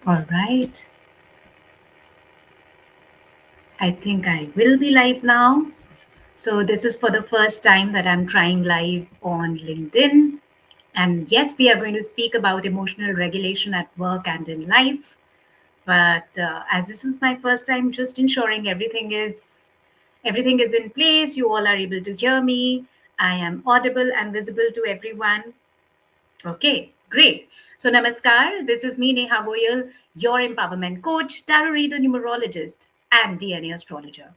All right. I think I will be live now. So, this is for the first time that I'm trying live on LinkedIn. And yes, we are going to speak about emotional regulation at work and in life. But as this is my first time, just ensuring everything is in place. You all are able to hear me. I am audible and visible to everyone. Okay, great. So, namaskar. This is me, Neha Goyal, your empowerment coach, tarot reader, numerologist, and DNA astrologer.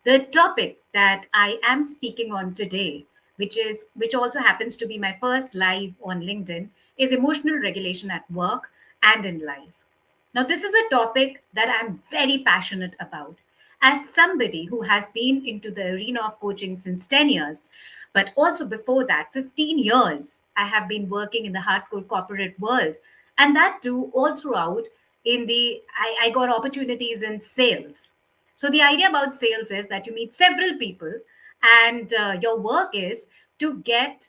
The topic that I am speaking on today, which also happens to be my first live on LinkedIn, is emotional regulation at work and in life. Now, this is a topic that I'm very passionate about. As somebody who has been into the arena of coaching since 10 years, but also before that, 15 years, I have been working in the hardcore corporate world. And that too, all throughout, I got opportunities in sales. So the idea about sales is that you meet several people, and your work is to get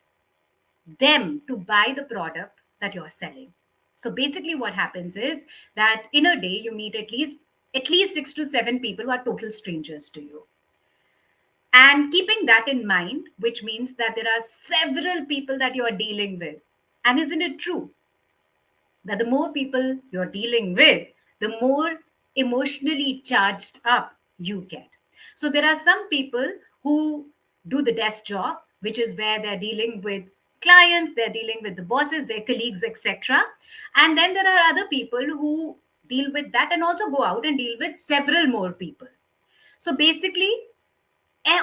them to buy the product that you're selling. So basically, what happens is that in a day you meet at least 6 to 7 people who are total strangers to you. And keeping that in mind, which means that there are several people that you are dealing with. And isn't it true that the more people you're dealing with, the more emotionally charged up you get? So there are some people who do the desk job, which is where they're dealing with clients, they're dealing with the bosses, their colleagues, etc. And then there are other people who deal with that and also go out and deal with several more people. So basically,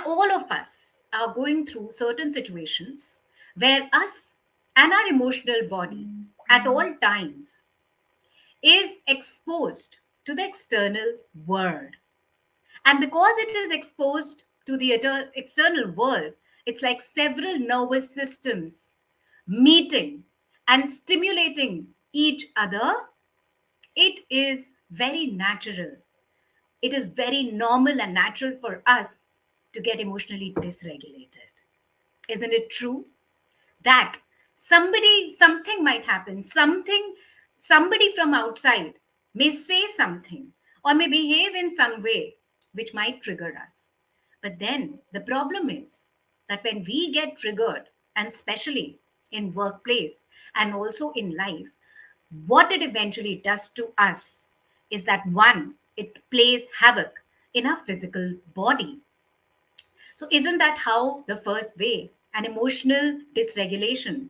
all of us are going through certain situations where us and our emotional body at all times is exposed to the external world. And because it is exposed to the external world, it's like several nervous systems meeting and stimulating each other. It is very natural. It is very normal and natural for us to get emotionally dysregulated. Isn't it true that something might happen, somebody from outside may say something or may behave in some way which might trigger us? But then the problem is that when we get triggered, and especially in workplace and also in life, what it eventually does to us is that one, it plays havoc in our physical body. So, isn't that how the first way an emotional dysregulation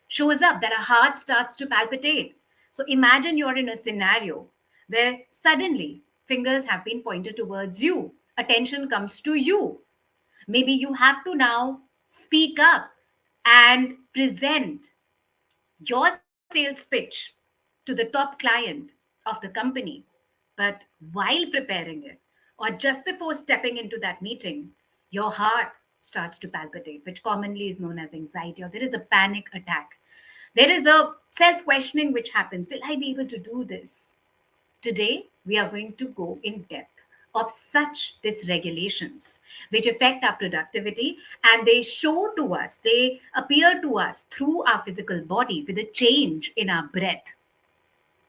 shows up, that our heart starts to palpitate? So, imagine you're in a scenario where suddenly fingers have been pointed towards you, attention comes to you. Maybe you have to now speak up and present your sales pitch to the top client of the company. But while preparing it, or just before stepping into that meeting, your heart starts to palpitate, which commonly is known as anxiety, or there is a panic attack. There is a self questioning which happens. Will I be able to do this? Today, we are going to go in depth of such dysregulations which affect our productivity, and they show to us, they appear to us through our physical body with a change in our breath.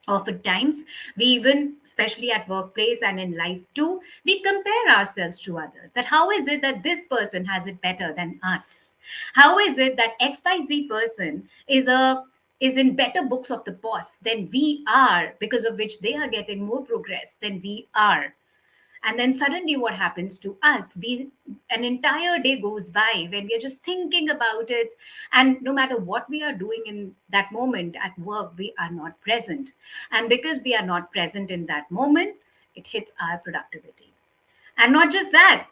Oftentimes, we even, especially at workplace and in life too, we compare ourselves to others. That how is it that this person has it better than us? How is it that XYZ person is in better books of the boss than we are, because of which they are getting more progress than we are? And then suddenly what happens to us, we an entire day goes by when we are just thinking about it, and no matter what we are doing in that moment at work, we are not present. And because we are not present in that moment, it hits our productivity. And not just that,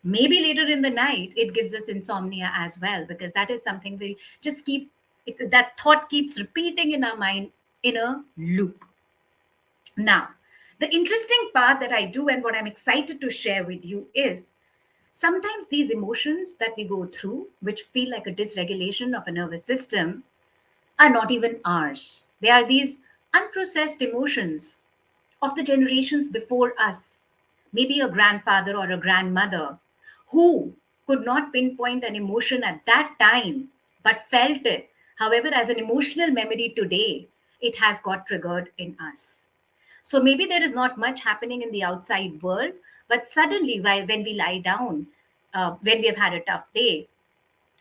maybe later in the night it gives us insomnia as well, because that is something we just that thought keeps repeating in our mind in a loop. Now, the interesting part that I do and what I'm excited to share with you is sometimes these emotions that we go through, which feel like a dysregulation of a nervous system, are not even ours. They are these unprocessed emotions of the generations before us, maybe a grandfather or a grandmother who could not pinpoint an emotion at that time but felt it. However, as an emotional memory today, it has got triggered in us. So maybe there is not much happening in the outside world, but suddenly, when we lie down, when we have had a tough day,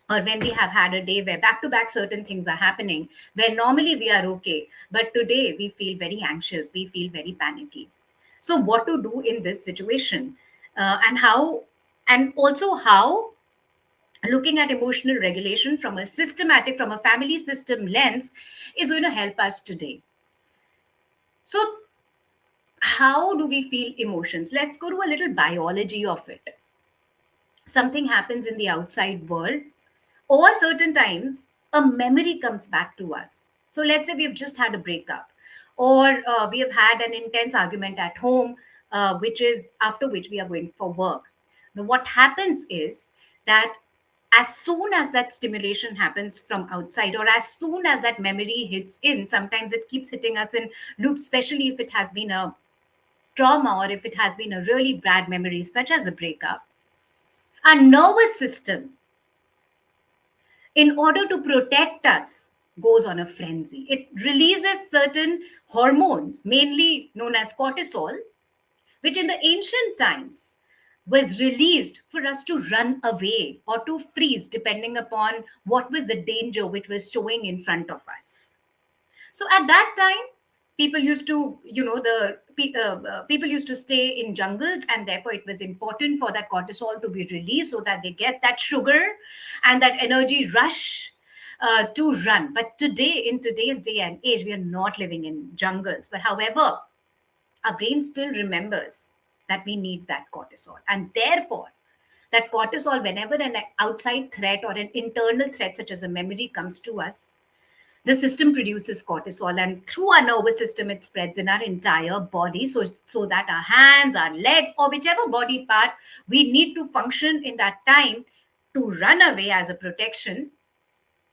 or when we have had a day where back to back certain things are happening, where normally we are okay, but today we feel very anxious, we feel very panicky. So, what to do in this situation, and how, and also how looking at emotional regulation from a systematic, from a family system lens is going to help us today. So, how do we feel emotions? Let's go to a little biology of it. Something happens in the outside world, or certain times a memory comes back to us. So let's say we've just had a breakup, or we have had an intense argument at home, which is after which we are going for work. Now what happens is that as soon as that stimulation happens from outside, or as soon as that memory hits in, sometimes it keeps hitting us in loops, especially if it has been a trauma, or if it has been a really bad memory such as a breakup, our nervous system, in order to protect us, goes on a frenzy. It releases certain hormones, mainly known as cortisol, which in the ancient times was released for us to run away or to freeze, depending upon what was the danger which was showing in front of us. So at that time, people used to, people used to stay in jungles, and therefore it was important for that cortisol to be released so that they get that sugar and that energy rush to run. But today, in today's day and age, we are not living in jungles. But however, our brain still remembers that we need that cortisol, and therefore that cortisol, whenever an outside threat or an internal threat such as a memory comes to us, the system produces cortisol, and through our nervous system it spreads in our entire body, so that our hands, our legs, or whichever body part we need to function in that time to run away as a protection.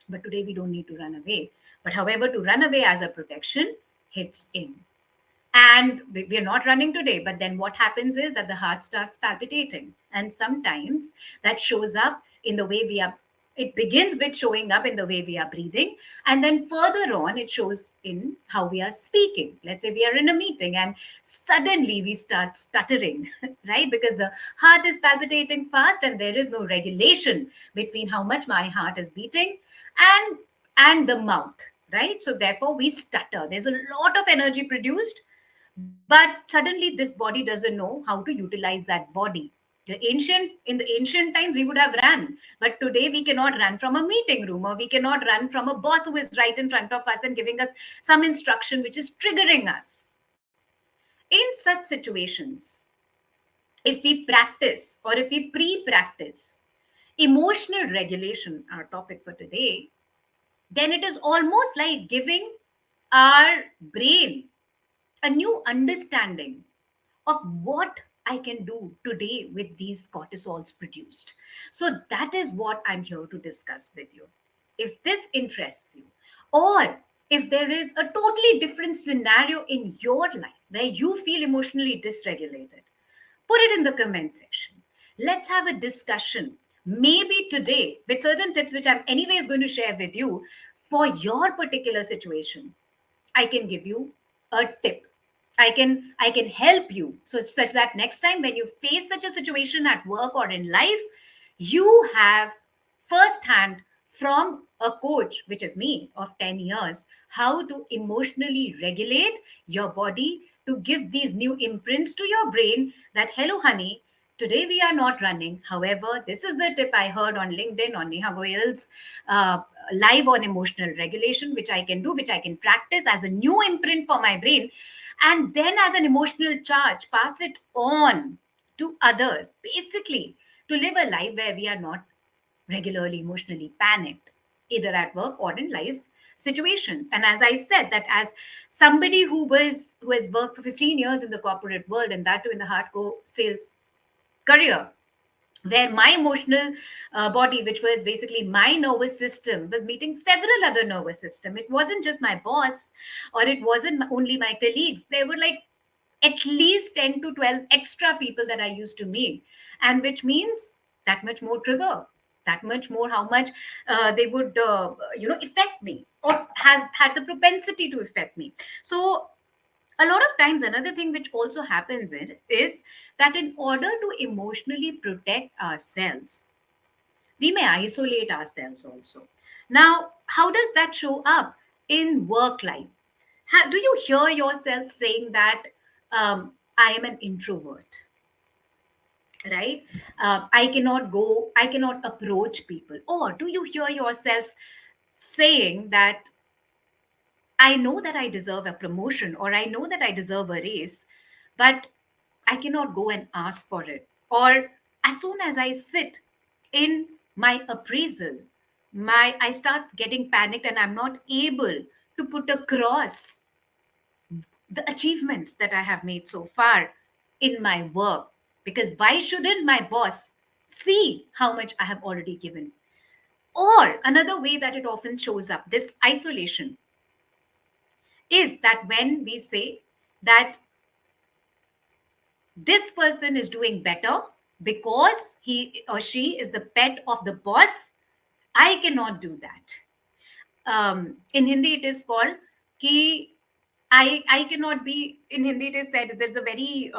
But today we don't need to run away, but however, to run away as a protection hits in. And we're not running today, but then what happens is that the heart starts palpitating, and sometimes that shows up in the way we are, it begins with showing up in the way we are breathing, and then further on it shows in how we are speaking. Let's say we are in a meeting and suddenly we start stuttering, right? Because the heart is palpitating fast and there is no regulation between how much my heart is beating and the mouth, right? So therefore we stutter. There's a lot of energy produced, but suddenly this body doesn't know how to utilize that body. In the ancient times we would have ran, but today we cannot run from a meeting room, or we cannot run from a boss who is right in front of us and giving us some instruction which is triggering us. In such situations, if we practice, or if we pre-practice emotional regulation, our topic for today, then it is almost like giving our brain a new understanding of what I can do today with these cortisols produced. So that is what I'm here to discuss with you. If this interests you, or if there is a totally different scenario in your life where you feel emotionally dysregulated, put it in the comment section. Let's have a discussion. Maybe today, with certain tips which I'm anyways going to share with you for your particular situation, I can give you a tip. I can help you, so such that next time when you face such a situation at work or in life, you have first hand from a coach, which is me, of 10 years, how to emotionally regulate your body to give these new imprints to your brain that, hello, honey, today we are not running. However, this is the tip I heard on LinkedIn on Neha Goyal's uh, live on emotional regulation, which I can do, which I can practice as a new imprint for my brain, and then as an emotional charge, pass it on to others, basically, to live a life where we are not regularly emotionally panicked, either at work or in life situations. And as I said, that as somebody who has worked for 15 years in the corporate world, and that too in the hardcore sales career, where my emotional body, which was basically my nervous system, was meeting several other nervous system. It wasn't just my boss, or it wasn't only my colleagues. There were like at least 10 to 12 extra people that I used to meet, and which means that much more trigger, that much more how much they would affect me, or has had the propensity to affect me. So A lot of times, another thing which also happens is that in order to emotionally protect ourselves, we may isolate ourselves also. Now, how does that show up in work life? Do you hear yourself saying that I am an introvert, right? I cannot approach people. Or do you hear yourself saying that I know that I deserve a promotion or I know that I deserve a raise, but I cannot go and ask for it? Or as soon as I sit in my appraisal, I start getting panicked and I'm not able to put across the achievements that I have made so far in my work. Because why shouldn't my boss see how much I have already given? Or another way that it often shows up, this isolation, is that when we say that this person is doing better because he or she is the pet of the boss, I cannot do that. In Hindi, it is called ki I cannot be. In Hindi, it is said there's a very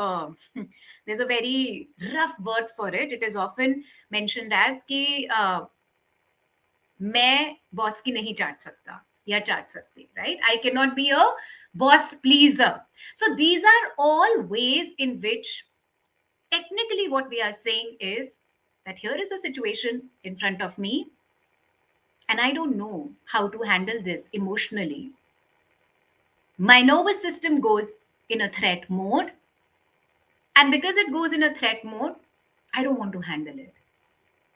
there's a very rough word for it. It is often mentioned as कि मैं boss की नहीं चाट सकता या चाट सकती, right? I cannot be a boss pleaser. So these are all ways in which technically what we are saying is that here is a situation in front of me and I don't know how to handle this emotionally. My nervous system goes in a threat mode, and because it goes in a threat mode, I don't want to handle it.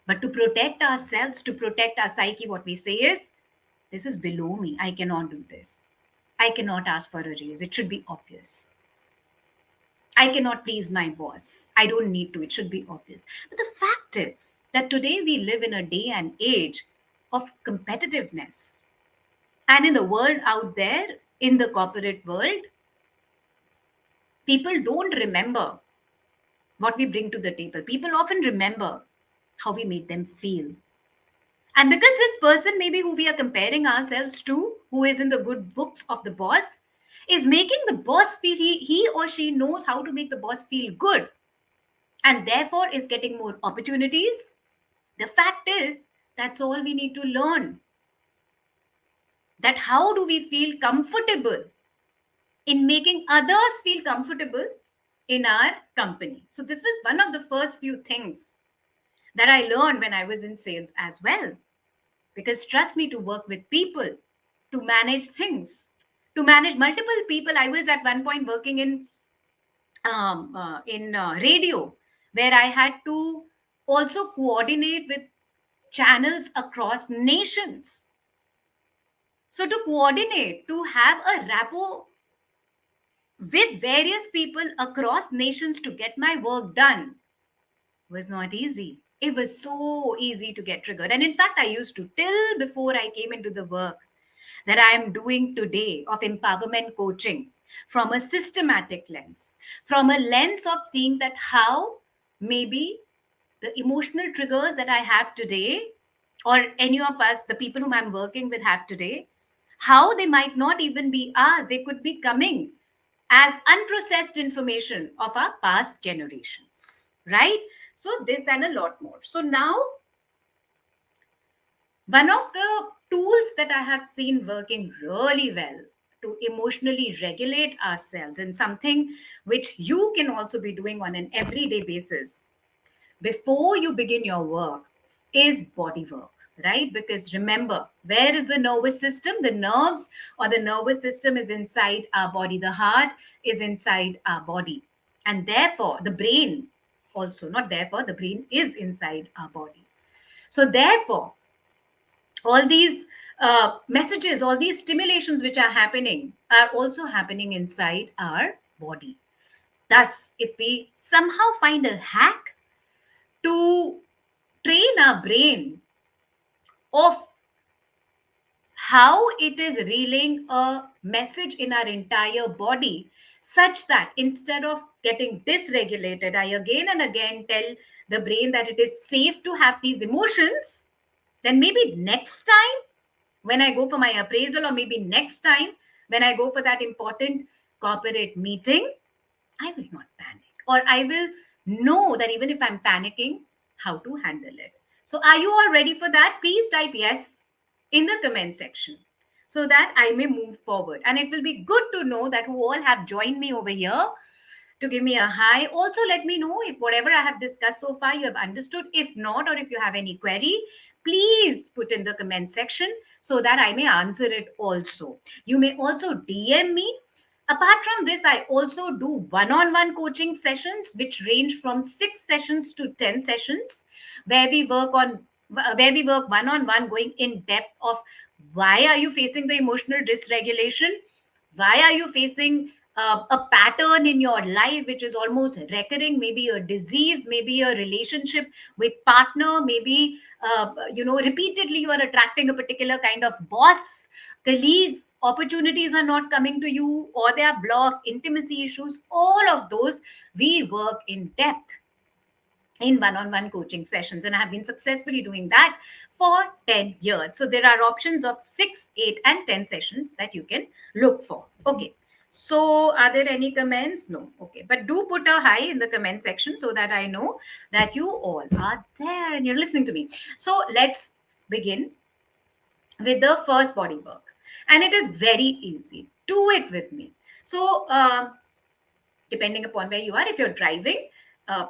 But to protect ourselves, to protect our psyche, what we say is, this is below me. I cannot do this. I cannot ask for a raise. It should be obvious. I cannot please my boss. I don't need to. It should be obvious. But the fact is that today we live in a day and age of competitiveness. And in the world out there, in the corporate world, people don't remember what we bring to the table. People often remember how we made them feel. And because this person, maybe who we are comparing ourselves to, who is in the good books of the boss, is making the boss feel he or she knows how to make the boss feel good and therefore is getting more opportunities. The fact is, that's all we need to learn. That how do we feel comfortable in making others feel comfortable in our company? So, this was one of the first few things that I learned when I was in sales as well. Because trust me, to work with people, to manage things, to manage multiple people. I was at one point working in radio, where I had to also coordinate with channels across nations. So to coordinate, to have a rapport with various people across nations to get my work done was not easy. It was so easy to get triggered. And in fact, I used to, till before I came into the work that I am doing today of empowerment coaching, from a systematic lens, from a lens of seeing that how maybe the emotional triggers that I have today, or any of us, the people whom I'm working with, have today, how they might not even be ours. They could be coming as unprocessed information of our past generations, right? So, this and a lot more. So, now one of the tools that I have seen working really well to emotionally regulate ourselves, and something which you can also be doing on an everyday basis before you begin your work, is body work, right? Because remember, where is the nervous system? The nerves or the nervous system is inside our body, the heart is inside our body, and therefore the brain also, not therefore, the brain is inside our body. So, therefore, all these messages, all these stimulations which are happening are also happening inside our body. Thus, if we somehow find a hack to train our brain of how it is relaying a message in our entire body, such that instead of getting dysregulated, I again and again tell the brain that it is safe to have these emotions, then maybe next time when I go for my appraisal, or maybe next time when I go for that important corporate meeting, I will not panic. Or I will know that even if I'm panicking, how to handle it. So, are you all ready for that? Please type yes in the comment section so that I may move forward. And it will be good to know that who all have joined me over here to give me a hi. Also, let me know if whatever I have discussed so far you have understood. If not, or if you have any query, please put in the comment section so that I may answer it also. You may also DM me. Apart from this, I also do one on one coaching sessions, which range from 6 sessions to 10 sessions, where we work on where we work one on one, going in depth of why are you facing the emotional dysregulation, why are you facing a pattern in your life which is almost recurring, maybe a disease, maybe a relationship with partner, maybe repeatedly you are attracting a particular kind of boss, colleagues, opportunities are not coming to you, or they are blocked, intimacy issues, all of those we work in depth in one-on-one coaching sessions, and I have been successfully doing that for 10 years. So there are options of 6, 8 and 10 sessions that you can look for. Okay, so are there any comments? No. Okay, but do put a hi in the comment section so that I know that you all are there and you're listening to me. So let's begin with the first body work, and it is very easy. Do it with me. So depending upon where you are, if you're driving,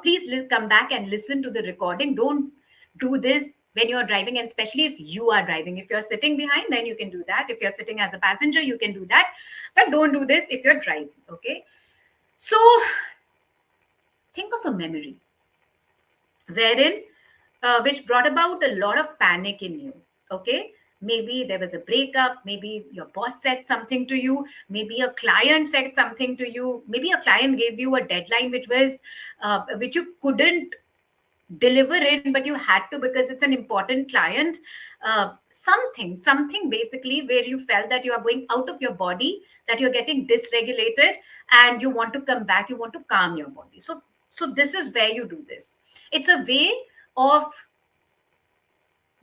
please come back and listen to the recording. Don't do this when you're driving, and especially if you are driving. If you're sitting behind, then you can do that. If you're sitting as a passenger, you can do that, but don't do this if you're driving. Okay, so think of a memory wherein which brought about a lot of panic in you. Okay, maybe there was a breakup, maybe your boss said something to you, maybe a client said something to you, maybe a client gave you a deadline which you couldn't deliver in, but you had to because it's an important client. Something basically where you felt that you are going out of your body, that you're getting dysregulated, and you want to come back, you want to calm your body. So this is where you do this. It's a way of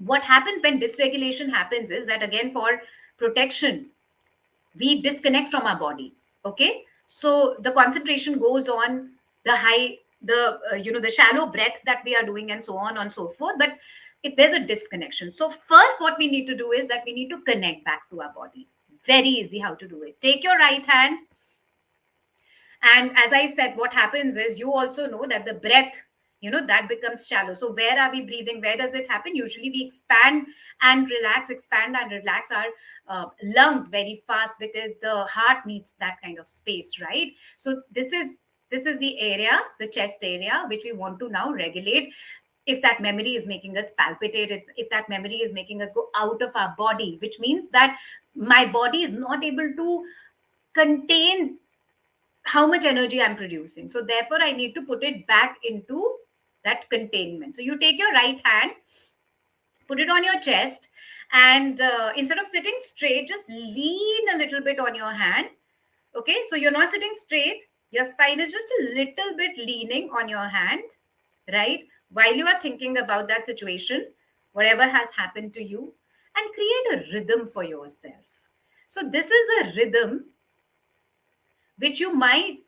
what happens when dysregulation happens is that, again, for protection, we disconnect from our body. Okay, so the concentration goes on the high, the shallow breath that we are doing, and so on and so forth. But if there's a disconnection, so first what we need to do is that we need to connect back to our body. Very easy how to do it. Take your right hand, and as I said, what happens is you also know that the breath, that becomes shallow. So where are we breathing? Where does it happen? Usually we expand and relax our lungs very fast, because the heart needs that kind of space, right? So this is the area, the chest area, which we want to now regulate. If that memory is making us palpitate, if that memory is making us go out of our body, which means that my body is not able to contain how much energy I'm producing. So therefore, I need to put it back into that containment. So you take your right hand, put it on your chest, and instead of sitting straight, just lean a little bit on your hand. Okay, so you're not sitting straight. Your spine is just a little bit leaning on your hand, right? While you are thinking about that situation, whatever has happened to you, and create a rhythm for yourself. So this is a rhythm which you might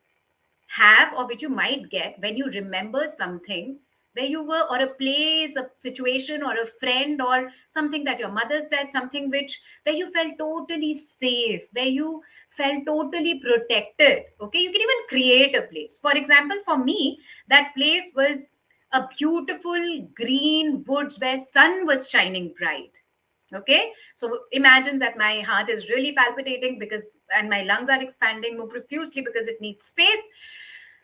have, or which you might get when you remember something where you were, or a place, a situation, or a friend, or something that your mother said, something which where you felt totally safe, where you felt totally protected. Okay, you can even create a place. For example, for me, that place was a beautiful green woods where sun was shining bright. Okay, so imagine that my heart is really palpitating, because and my lungs are expanding more profusely because it needs space.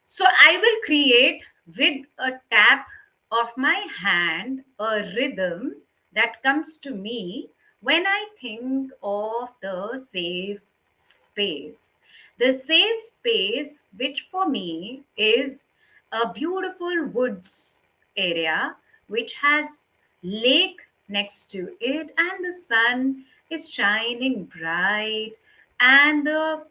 So I will create, with a tap of my hand, a rhythm that comes to me when I think of the safe space. The safe space, which for me is a beautiful woods area which has lake next to it, and the sun is shining bright, and the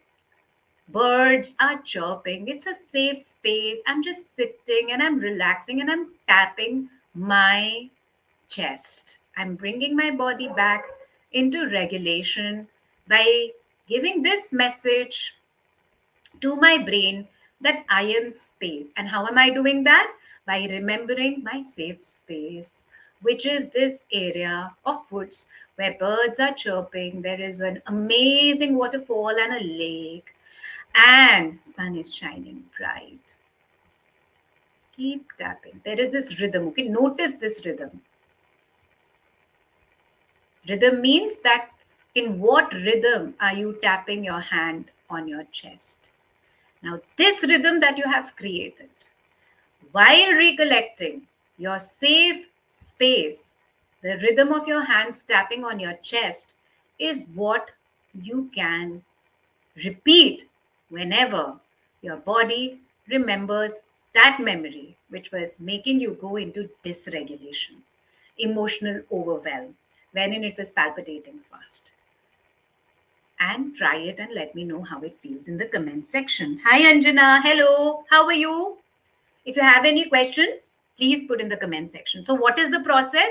birds are chirping. It's a safe space. I'm just sitting and I'm relaxing and I'm tapping my chest. I'm bringing my body back into regulation by giving this message to my brain that I am space. And how am I doing that? By remembering my safe space, which is this area of woods where birds are chirping. There is an amazing waterfall and a lake, and sun is shining bright. Keep tapping. There is this rhythm. Okay, notice this rhythm. Rhythm means that in what rhythm are you tapping your hand on your chest? Now, this rhythm that you have created while recollecting your safe space, the rhythm of your hands tapping on your chest is what you can repeat whenever your body remembers that memory which was making you go into dysregulation, emotional overwhelm, wherein it was palpitating fast. And try it and let me know how it feels in the comment section. Hi Anjana, hello, how are you? If you have any questions, please put in the comment section. So, what is the process?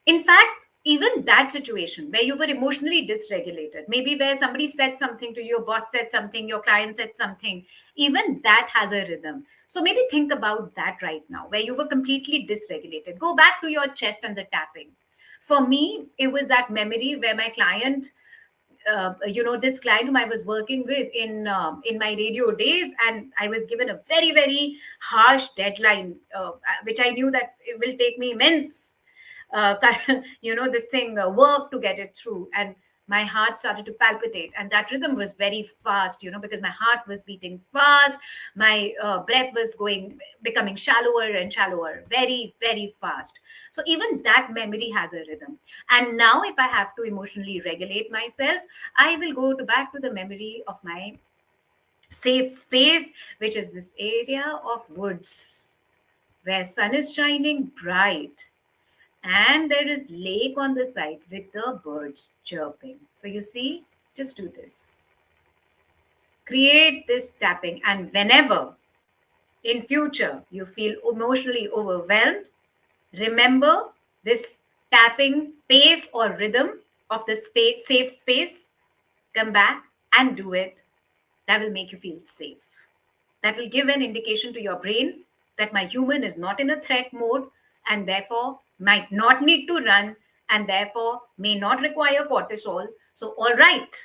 In fact, even that situation where you were emotionally dysregulated, maybe where somebody said something to you, your boss said something, your client said something, even that has a rhythm. So maybe think about that right now, where you were completely dysregulated. Go back to your chest and the tapping. For me, it was that memory where my client, this client whom I was working with in my radio days, and I was given a very harsh deadline, which I knew that it will take me immense, this thing work to get it through, and my heart started to palpitate, and that rhythm was very fast, because my heart was beating fast, my breath was going becoming shallower and shallower, very fast. So even that memory has a rhythm. And now if I have to emotionally regulate myself, I will go to back to the memory of my safe space, which is this area of woods where sun is shining bright and there is lake on the side with the birds chirping. So you see, just do this. Create this tapping, and whenever in future you feel emotionally overwhelmed, remember this tapping pace or rhythm of the space, safe space. Come back and do it. That will make you feel safe. That will give an indication to your brain that my human is not in a threat mode and therefore might not need to run and therefore may not require cortisol. So, all right.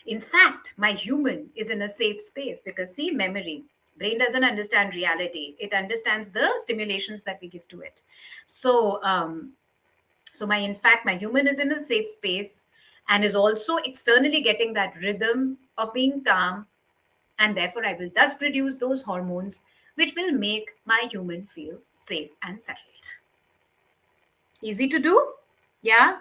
In fact, my human is in a safe space because, see, memory. Brain doesn't understand reality. It understands the stimulations that we give to it. So, in fact, my human is in a safe space and is also externally getting that rhythm of being calm, and therefore I will thus produce those hormones which will make my human feel safe and settled. Easy to do? Yeah?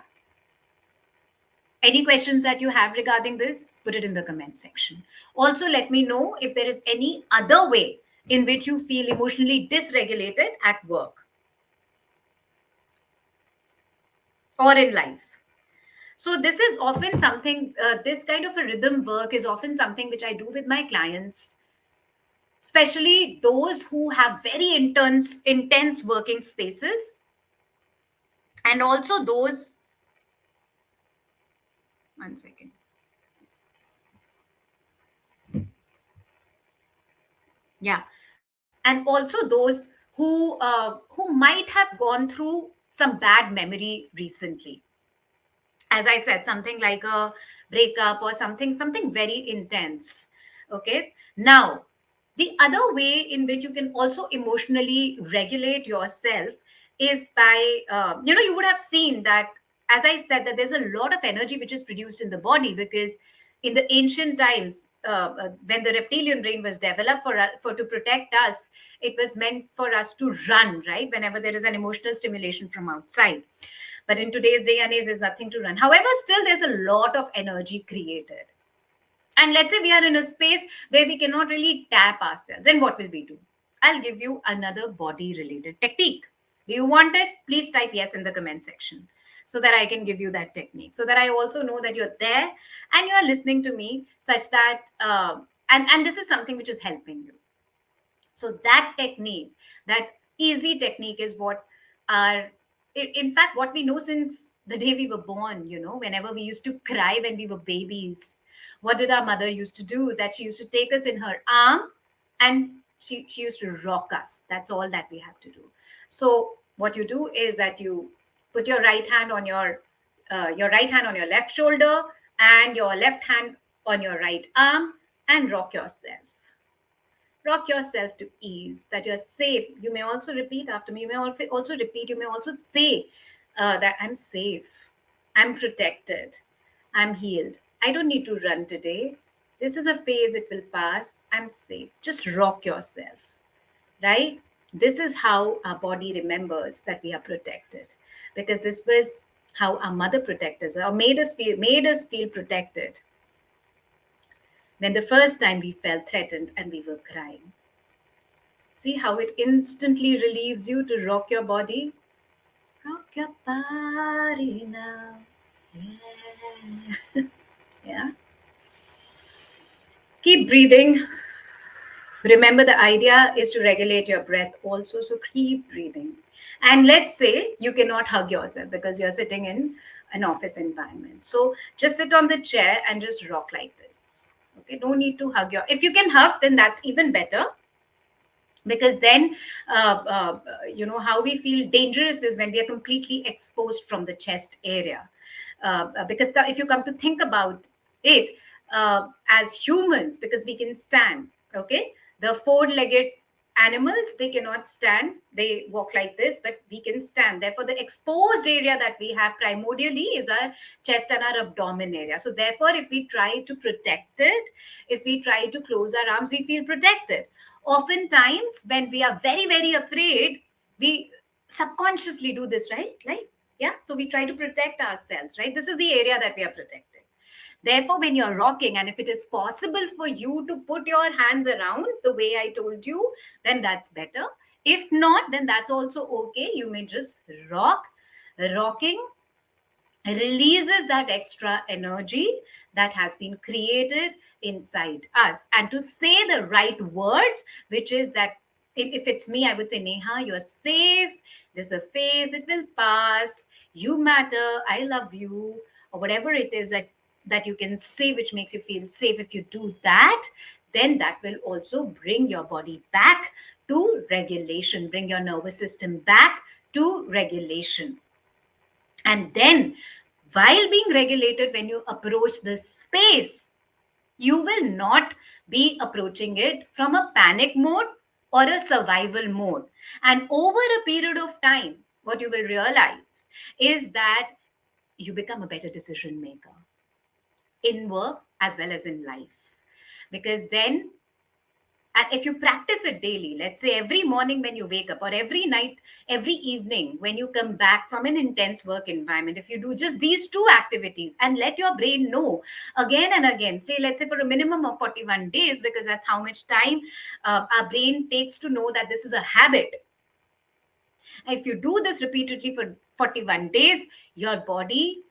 Any questions that you have regarding this? Put it in the comment section. Also, let me know if there is any other way in which you feel emotionally dysregulated at work or in life. So, this is often something, this kind of a rhythm work is often something which I do with my clients, especially those who have very intense working spaces, and also those, one second, yeah, and also those who might have gone through some bad memory recently, as I said, something like a breakup or something very intense. Okay, now the other way in which you can also emotionally regulate yourself is by you would have seen that, as I said, that there's a lot of energy which is produced in the body, because in the ancient times, when the reptilian brain was developed for to protect us, it was meant for us to run, right, whenever there is an emotional stimulation from outside. But in today's day and age, there's nothing to run. However, still there's a lot of energy created. And let's say we are in a space where we cannot really tap ourselves. Then what will we do? I'll give you another body related technique. Do you want it? Please type yes in the comment section so that I can give you that technique, so that I also know that you're there and you are listening to me, such that, and this is something which is helping you. So that technique, that easy technique, is what our, in fact, what we know since the day we were born, whenever we used to cry when we were babies, What did our mother used to do? That she used to take us in her arm, and she used to rock us. That's all that we have to do. So what you do is that you put your right hand on your left shoulder and your left hand on your right arm, and rock yourself to ease, that you're safe. You may also repeat after me. You may also repeat, you may also say that I'm safe, I'm protected, I'm healed. I don't need to run today. This is a phase, it will pass. I'm safe. Just rock yourself, right? This is how our body remembers that we are protected, because this was how our mother protected us, or made us feel protected when the first time we felt threatened and we were crying. See how it instantly relieves you to rock your body? Rock your body now. Yeah. Yeah. Keep breathing. Remember, the idea is to regulate your breath also. So keep breathing. And let's say you cannot hug yourself because you're sitting in an office environment. So just sit on the chair and just rock like this. Okay. Don't need to hug your. If you can hug, then that's even better, because then how we feel dangerous is when we are completely exposed from the chest area. Because if you come to think about it, as humans, because we can stand, okay, the four-legged animals, they cannot stand, they walk like this, but we can stand. Therefore the exposed area that we have primordially is our chest and our abdomen area. So therefore, if we try to protect it, if we try to close our arms, we feel protected. Oftentimes when we are very very afraid, we subconsciously do this, right? Yeah, so we try to protect ourselves, right? This is the area that we are protecting. Therefore, when you're rocking, and if it is possible for you to put your hands around the way I told you, then that's better. If not, then that's also okay. You may just rock. Rocking releases that extra energy that has been created inside us. And to say the right words, which is that, if it's me, I would say, Neha, you're safe. There's a phase, it will pass. You matter. I love you. Or whatever it is that you can say, which makes you feel safe. If you do that, then that will also bring your body back to regulation, bring your nervous system back to regulation. And then, while being regulated, when you approach the space, you will not be approaching it from a panic mode or a survival mode. And over a period of time, what you will realize is that you become a better decision maker in work as well as in life. Because then, and if you practice it daily, let's say every morning when you wake up, or every night, every evening when you come back from an intense work environment, if you do just these two activities and let your brain know again and again, say, let's say for a minimum of 41 days, because that's how much time our brain takes to know that this is a habit. If you do this repeatedly for 41 days, your body,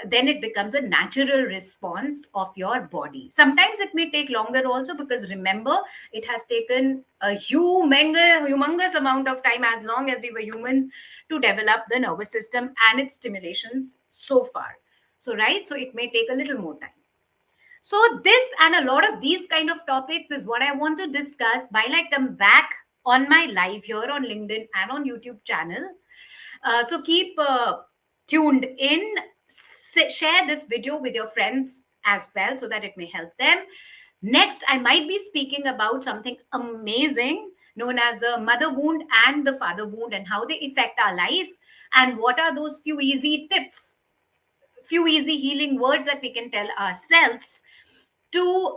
then it becomes a natural response of your body. Sometimes it may take longer also, because remember, it has taken a humongous amount of time, as long as we were humans, to develop the nervous system and its stimulations so far. So, right, so it may take a little more time. So this and a lot of these kind of topics is what I want to discuss while I come back on my live here on LinkedIn and on YouTube channel. So keep tuned in. Share this video with your friends as well, so that it may help them. Next, I might be speaking about something amazing known as the mother wound and the father wound, and how they affect our life, and what are those few easy tips, few easy healing words that we can tell ourselves to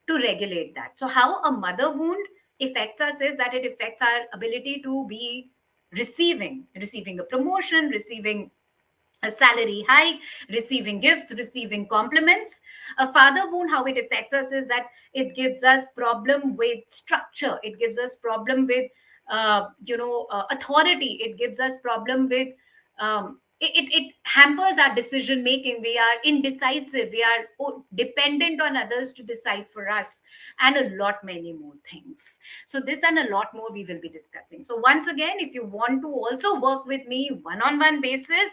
regulate that. So how a mother wound affects us is that it affects our ability to be receiving a promotion, receiving a salary hike, receiving gifts, receiving compliments. A father wound, how it affects us is that it gives us problem with structure. It gives us problem with authority. It gives us problem with it hampers our decision making. We are indecisive, we are dependent on others to decide for us, and a lot many more things. So this and a lot more we will be discussing. So once again, if you want to also work with me one on one basis,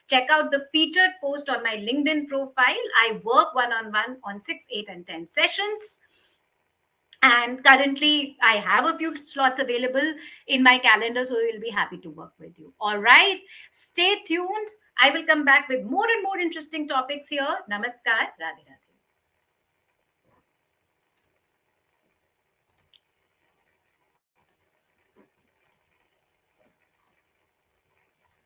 check out the featured post on my LinkedIn profile. I work one on one on 6, 8 and 10 sessions, and currently I have a few slots available in my calendar, so we'll be happy to work with you. All right, stay tuned. I will come back with more and more interesting topics here. Namaskar, Radhe Radhe.